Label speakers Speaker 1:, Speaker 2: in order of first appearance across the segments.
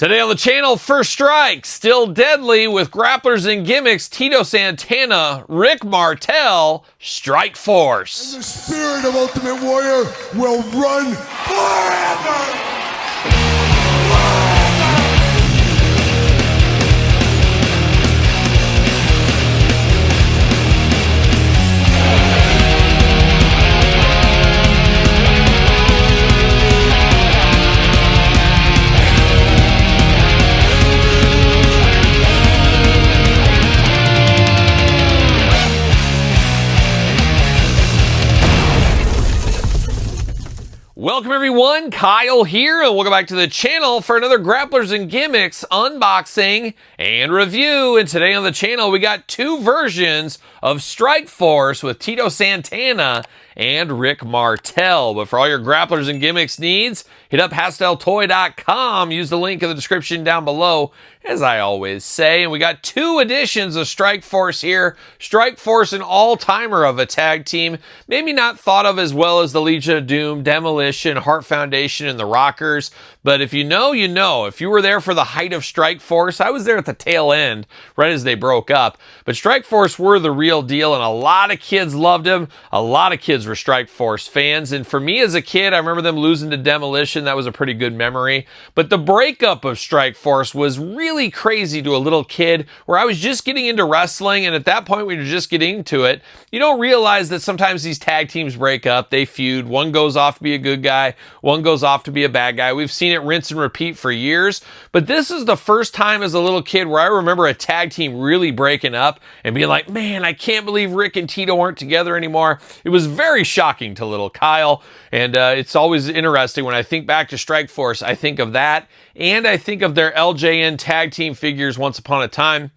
Speaker 1: Today on the channel, First Strike, Still Deadly with Grapplers and Gimmicks, Tito Santana, Rick Martel, Strike Force.
Speaker 2: And the spirit of Ultimate Warrior will run forever!
Speaker 1: Welcome everyone, Kyle here, and welcome back to the channel for another Grapplers and Gimmicks unboxing and review. And today on the channel, we got two versions of Strike Force with Tito Santana and Rick Martel. But for all your Grapplers and Gimmicks needs, hit up HastelToy.com. Use the link in the description down below, as I always say. And we got two editions of Strike Force here. Strike Force, an all-timer of a tag team. Maybe not thought of as well as the Legion of Doom, Demolition, Heart Foundation, and the Rockers. But if you know, you know. If you were there for the height of Strike Force, I was there at the tail end, right as they broke up. But Strike Force were the real deal, and a lot of kids loved them. A lot of kids were Strike Force fans. And for me as a kid, I remember them losing to Demolition. That was a pretty good memory. But the breakup of Strike Force was really crazy to a little kid, where I was just getting into wrestling, and at that point when you're just getting into it, you don't realize that sometimes these tag teams break up, they feud, one goes off to be a good guy, one goes off to be a bad guy. We've seen it rinse and repeat for years, but this is the first time as a little kid where I remember a tag team really breaking up and being like, man, I can't believe Rick and Tito aren't together anymore. It was very shocking to little Kyle, and it's always interesting when I think back to Strike Force. I think of that, and I think of their LJN tag team figures once upon a time,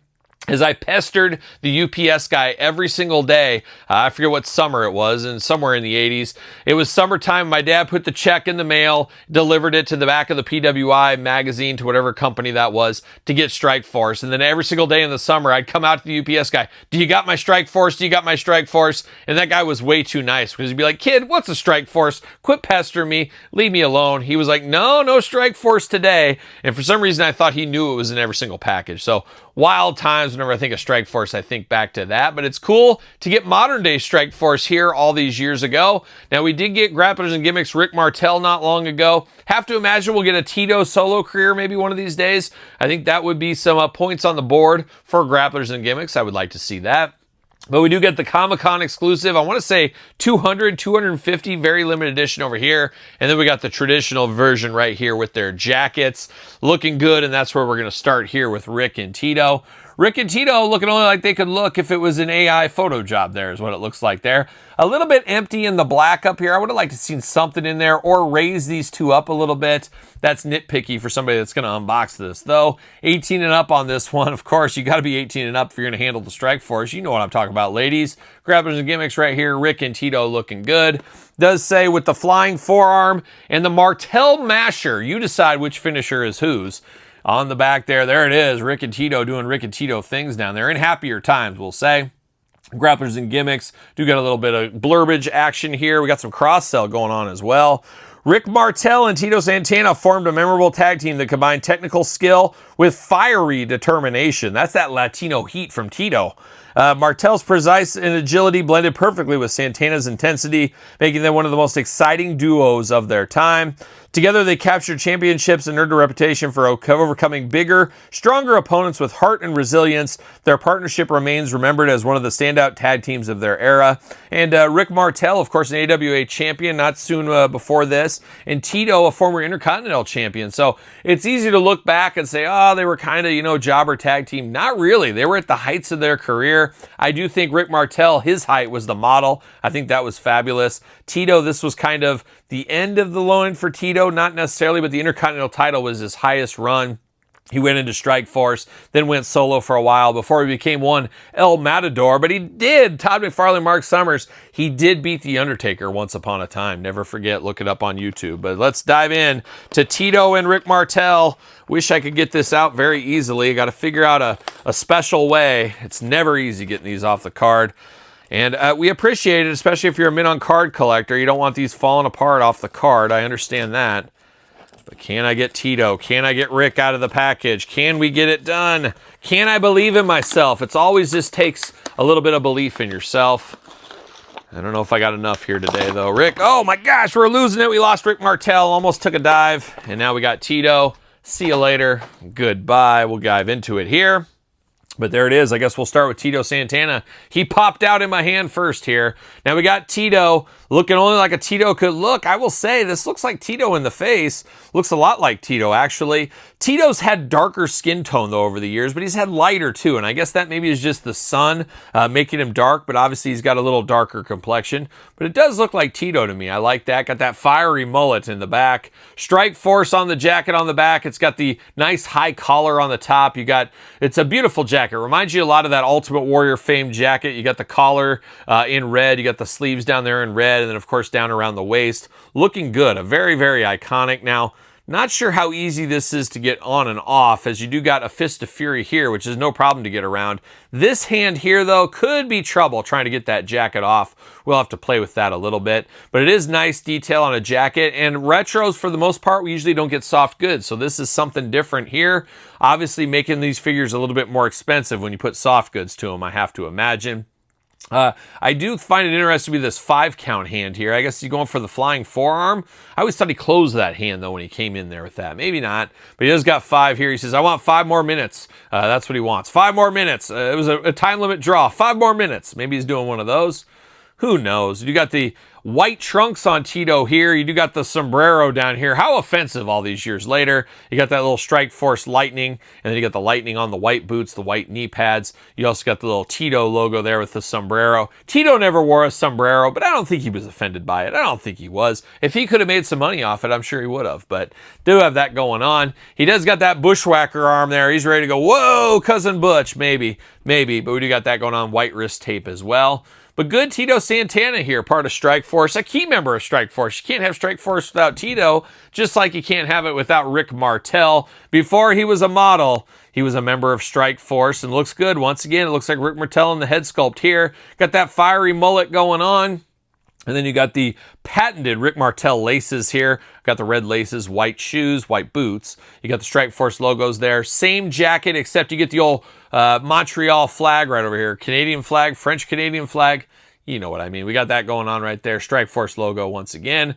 Speaker 1: as I pestered the UPS guy every single day. I forget what summer it was, and somewhere in the 80s. It was summertime. My dad put the check in the mail, delivered it to the back of the PWI magazine, to whatever company that was, to get Strike Force. And then every single day in the summer, I'd come out to the UPS guy, do you got my Strike Force? Do you got my Strike Force? And that guy was way too nice, because he'd be like, kid, what's a Strike Force? Quit pestering me. Leave me alone. He was like, no Strike Force today. And for some reason, I thought he knew it was in every single package. So wild times. Whenever I think of Strike Force, I think back to that. But it's cool to get modern day Strike Force here all these years ago. Now, we did get Grapplers and Gimmicks Rick Martel not long ago. Have to imagine we'll get a Tito solo career maybe one of these days. I think that would be some points on the board for Grapplers and Gimmicks. I would like to see that. But we do get the Comic-Con exclusive. I want to say 200, 250, very limited edition over here. And then we got the traditional version right here with their jackets. Looking good, and that's where we're going to start here with Rick and Tito. Rick and Tito looking only like they could look if it was an AI photo job there, is what it looks like there. A little bit empty in the black up here. I would have liked to seen something in there, or raise these two up a little bit. That's nitpicky for somebody that's going to unbox this, though. 18 and up on this one. Of course, you got to be 18 and up if you're going to handle the Strike Force. You know what I'm talking about, ladies. Grapplers and Gimmicks right here. Rick and Tito looking good. Does say with the flying forearm and the Martel Masher. You decide which finisher is whose. On the back there it is. Rick and Tito doing Rick and Tito things down there. In happier times, we'll say. Grapplers and Gimmicks do get a little bit of blurbage action here. We got some cross-sell going on as well. Rick Martel and Tito Santana formed a memorable tag team that combined technical skill with fiery determination. That's that Latino heat from Tito. Martel's precise and agility blended perfectly with Santana's intensity, making them one of the most exciting duos of their time. Together, they captured championships and earned a reputation for overcoming bigger, stronger opponents with heart and resilience. Their partnership remains remembered as one of the standout tag teams of their era. And Rick Martel, of course, an AWA champion not soon before this, and Tito, a former Intercontinental champion. So it's easy to look back and say, oh, they were kind of, jobber tag team. Not really. They were at the heights of their career. I do think Rick Martel, his height was the model. I think that was fabulous. Tito, this was kind of the end of the low end for Tito, not necessarily, but the Intercontinental title was his highest run. He went into Strike Force, then went solo for a while before he became one El Matador. But he did, Todd McFarlane, Mark Summers, he did beat The Undertaker once upon a time. Never forget, look it up on YouTube. But let's dive in to Tito and Rick Martel. Wish I could get this out very easily. I got to figure out a special way. It's never easy getting these off the card. And we appreciate it, especially if you're a mint on card collector. You don't want these falling apart off the card. I understand that. But can I get Tito? Can I get Rick out of the package? Can we get it done? Can I believe in myself? It's always just takes a little bit of belief in yourself. I don't know if I got enough here today, though. Rick, oh my gosh, we're losing it. We lost Rick Martel, almost took a dive, and now we got Tito. See you later. Goodbye. We'll dive into it here. But there it is. I guess we'll start with Tito Santana. He popped out in my hand first here. Now we got Tito looking only like a Tito could look. I will say this looks like Tito in the face. Looks a lot like Tito, actually. Tito's had darker skin tone, though, over the years, but he's had lighter, too. And I guess that maybe is just the sun making him dark, but obviously he's got a little darker complexion. But it does look like Tito to me. I like that. Got that fiery mullet in the back. Strike Force on the jacket on the back. It's got the nice high collar on the top. It's a beautiful jacket. It reminds you a lot of that Ultimate Warrior fame jacket. You got the collar in red. You got the sleeves down there in red. And then, of course, down around the waist. Looking good. A very, very iconic. Now, not sure how easy this is to get on and off, as you do got a Fist of Fury here, which is no problem to get around. This hand here, though, could be trouble trying to get that jacket off. We'll have to play with that a little bit. But it is nice detail on a jacket. And retros, for the most part, we usually don't get soft goods. So this is something different here. Obviously, making these figures a little bit more expensive when you put soft goods to them, I have to imagine. I do find it interesting to be this 5-count hand here. I guess he's going for the flying forearm. I always thought he closed that hand, though, when he came in there with that. Maybe not, but he does got 5 here. He says, I want 5 more minutes. That's what he wants. 5 more minutes. It was a time limit draw. 5 more minutes. Maybe he's doing one of those. Who knows? You got the white trunks on Tito here. You do got the sombrero down here. How offensive all these years later. You got that little Strike Force lightning, and then you got the lightning on the white boots, the white knee pads. You also got the little Tito logo there with the sombrero. Tito never wore a sombrero, but I don't think he was offended by it. I don't think he was. If he could have made some money off it, I'm sure he would have, but do have that going on. He does got that bushwhacker arm there. He's ready to go, whoa, Cousin Butch, maybe, but we do got that going on. White wrist tape as well. But good Tito Santana here, part of Strike Force, a key member of Strike Force. You can't have Strike Force without Tito, just like you can't have it without Rick Martel. Before he was a model, he was a member of Strike Force and looks good. Once again, it looks like Rick Martel in the head sculpt here. Got that fiery mullet going on. And then you got the patented Rick Martel laces here. Got the red laces, white shoes, white boots. You got the Strike Force logos there. Same jacket, except you get the old Montreal flag right over here. Canadian flag, French Canadian flag. You know what I mean. We got that going on right there. Strike Force logo once again.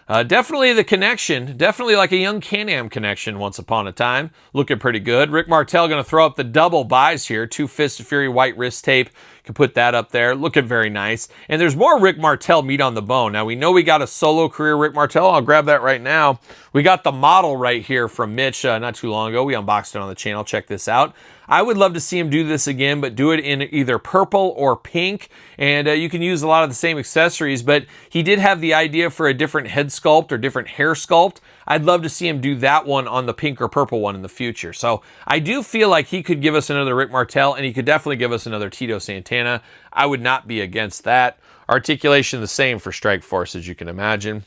Speaker 1: Definitely the connection. Definitely like a young Can-Am connection once upon a time. Looking pretty good. Rick Martel going to throw up the double buys here. 2 Fists of Fury white wrist tape. Can put that up there. Looking very nice. And there's more Rick Martel meat on the bone. Now, we know we got a solo career Rick Martel. I'll grab that right now. We got the model right here from Mitch not too long ago. We unboxed it on the channel. Check this out. I would love to see him do this again, but do it in either purple or pink. And you can use a lot of the same accessories, but he did have the idea for a different head sculpt or different hair sculpt. I'd love to see him do that one on the pink or purple one in the future. So I do feel like he could give us another Rick Martel, and he could definitely give us another Tito Santana. I would not be against that. Articulation the same for Strike Force, as you can imagine.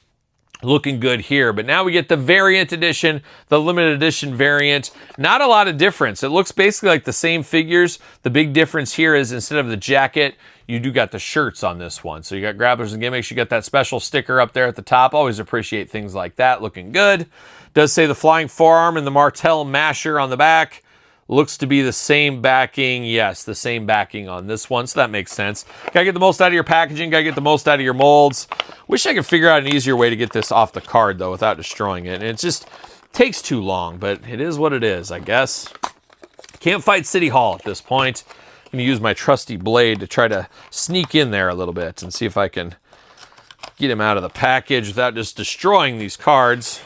Speaker 1: Looking good here, but now we get the variant edition, the limited edition variant. Not a lot of difference. It looks basically like the same figures. The big difference here is instead of the jacket, you do got the shirts on this one. So you got Grapplers and Gimmicks. You got that special sticker up there at the top. Always appreciate things like that. Looking good. Does say the flying forearm and the Martel masher on the back. Looks to be the same backing. Yes, the same backing on this one, so that makes sense. Gotta get the most out of your packaging. Gotta get the most out of your molds. Wish I could figure out an easier way to get this off the card, though, without destroying it. And it just takes too long, but it is what it is, I guess. Can't fight City Hall at this point. I'm gonna use my trusty blade to try to sneak in there a little bit and see if I can get him out of the package without just destroying these cards.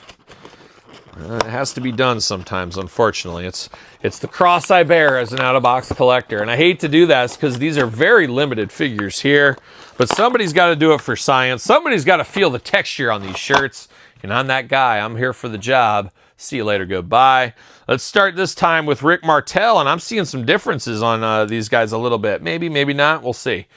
Speaker 1: It has to be done sometimes, unfortunately. It's the cross I bear as an out-of-box collector. And I hate to do that because these are very limited figures here. But somebody's got to do it for science. Somebody's got to feel the texture on these shirts. And I'm that guy. I'm here for the job. See you later. Goodbye. Let's start this time with Rick Martel. And I'm seeing some differences on these guys a little bit. Maybe, maybe not. We'll see.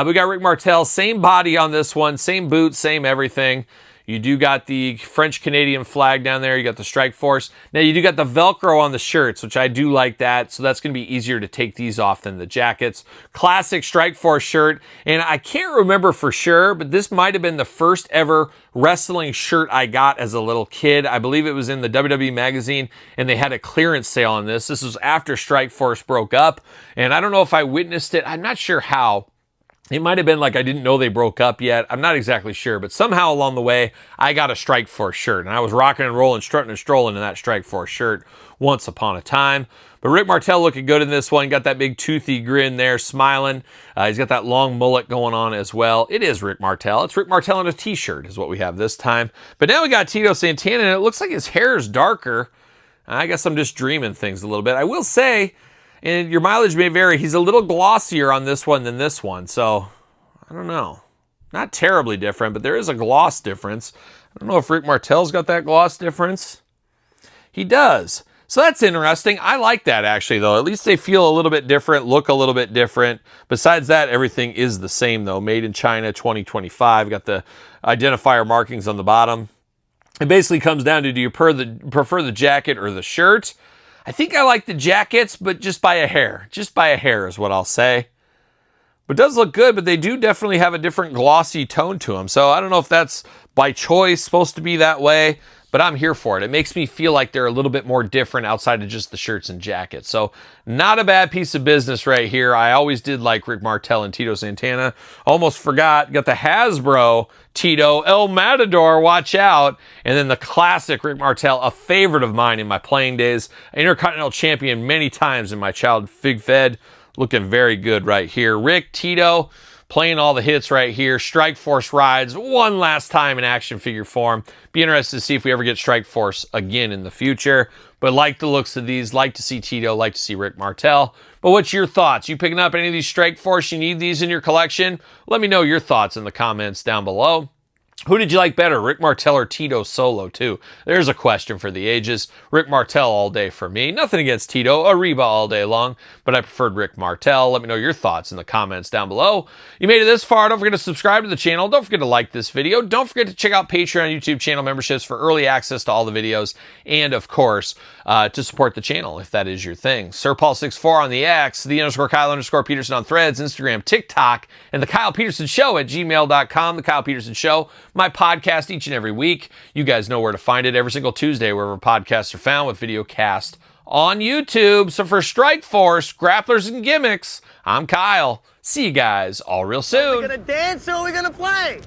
Speaker 1: We got Rick Martel. Same body on this one. Same boots. Same everything. You do got the French-Canadian flag down there. You got the Strike Force. Now, you do got the Velcro on the shirts, which I do like that. So that's going to be easier to take these off than the jackets. Classic Strike Force shirt. And I can't remember for sure, but this might have been the first ever wrestling shirt I got as a little kid. I believe it was in the WWE magazine, and they had a clearance sale on this. This was after Strike Force broke up, and I don't know if I witnessed it. I'm not sure how. It might have been like I didn't know they broke up yet. I'm not exactly sure, but somehow along the way, I got a Strike Force shirt, and I was rocking and rolling, strutting and strolling in that Strike Force shirt once upon a time. But Rick Martel looking good in this one. Got that big toothy grin there, smiling. He's got that long mullet going on as well. It is Rick Martel. It's Rick Martel in a t-shirt is what we have this time. But now we got Tito Santana, and it looks like his hair is darker. I guess I'm just dreaming things a little bit. I will say, and your mileage may vary, he's a little glossier on this one than this one. So, I don't know. Not terribly different, but there is a gloss difference. I don't know if Rick Martel's got that gloss difference. He does. So that's interesting. I like that actually, though. At least they feel a little bit different, look a little bit different. Besides that, everything is the same, though. Made in China 2025. Got the identifier markings on the bottom. It basically comes down to, do you prefer the jacket or the shirt? I think I like the jackets, but just by a hair. Just by a hair is what I'll say. But it does look good, but they do definitely have a different glossy tone to them. So I don't know if that's by choice supposed to be that way, but I'm here for it. It makes me feel like they're a little bit more different outside of just the shirts and jackets. So not a bad piece of business right here. I always did like Rick Martel and Tito Santana. Almost forgot. Got the Hasbro Tito, El Matador, watch out. And then the classic Rick Martel, a favorite of mine in my playing days. Intercontinental champion many times in my childhood Fig Fed. Looking very good right here. Rick, Tito, playing all the hits right here. Strike Force rides one last time in action figure form. Be interested to see if we ever get Strike Force again in the future. But like the looks of these, like to see Tito, like to see Rick Martel. But what's your thoughts? You picking up any of these Strike Force? You need these in your collection? Let me know your thoughts in the comments down below. Who did you like better, Rick Martel or Tito solo too? There's a question for the ages. Rick Martel all day for me. Nothing against Tito, Arriba all day long, but I preferred Rick Martel. Let me know your thoughts in the comments down below. You made it this far, don't forget to subscribe to the channel. Don't forget to like this video. Don't forget to check out Patreon YouTube channel memberships for early access to all the videos. And of course, to support the channel if that is your thing. SirPaul64 on the X, _Kyle_Peterson on Threads, Instagram, TikTok, and TheKylePetersonShow at gmail.com. The Kyle Peterson Show. My podcast each and every week. You guys know where to find it every single Tuesday, wherever podcasts are found, with video cast on YouTube. So for Strike Force, Grapplers and Gimmicks, I'm Kyle. See you guys all real soon.
Speaker 3: Are we gonna dance or are we gonna play?